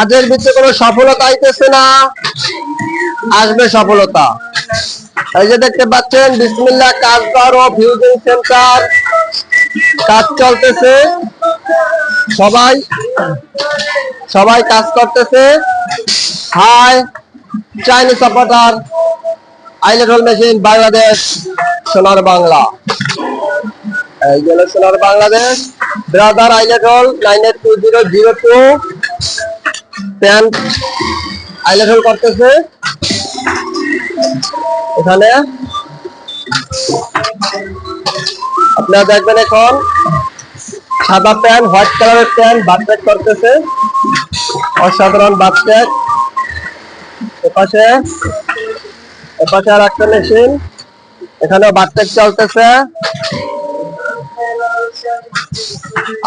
কাজের ভিতরে কোনো সফলতা আইতেছে না, আসবে সফলতা। এই যে দেখতে পাচ্ছেন বিসমিল্লাহ কাজঘর ও ফিউজিং সেন্টার কাজ চলতেছে, সবাই সবাই কাজ করতেছে। High Chinese supporter eyelet hole machine Bangladesh, সোনার বাংলা। এই গেল সোনার Bangladesh brother eyelet hole 982002 pant eyelet hole করতেছে। এখানে আপনারা দেখবেন এখন সাদা প্যান্ট, হোয়াইট কালারের প্যান্ট বাথটেক করতেছে, অসাধারণ বাথটেক। এপাশে আর একটা মেশিন, এখানে বাথটেক চলতেছে।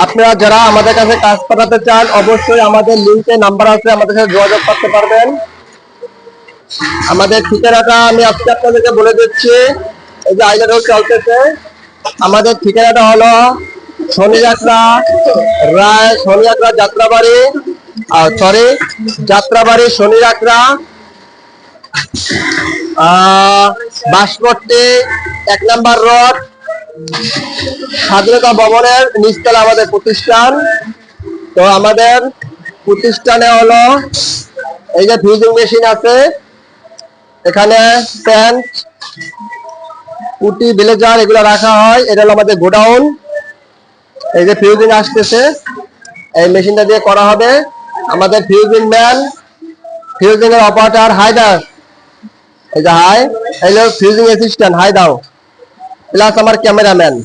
আপনারা যারা আমাদের কাছে কাজ করাতে চান অবশ্যই আমাদের লিঙ্কে নাম্বার আছে, আমাদের সাথে যোগাযোগ করতে পারবেন। আমাদের ঠিকানাটা আমি আজকে আপনাদেরকে বলে দিচ্ছি। এই যে আইলেট হোল চলতেছে, আমাদের ঠিকানাটা হলো শনিযাত্রা যাত্রাবাড়ি, যাত্রাবাড়ি শনিযাত্রা বাঁশপট্টি 1 নম্বর রোড, স্বাধীনতা ভবনের নিচতলা আমাদের প্রতিষ্ঠান। তো আমাদের প্রতিষ্ঠানে হলো এই যে ফিউজিং মেশিন আছে, এখানে প্যান্ট, পুটি, ব্লেজার এগুলো রাখা হয়। এটা হলো আমাদের গোডাউন। এই যে ফিউজিং আসতেছে, এই মেশিনটা দিয়ে করা হবে। আমাদের ফিউজিং ম্যান, ফিউজিং এর অপারেটর হায়দার, এই যে হাই, এই হলো ফিউজিং অ্যাসিস্ট্যান্ট হাই দাও, প্লাস আমার ক্যামেরাম্যান।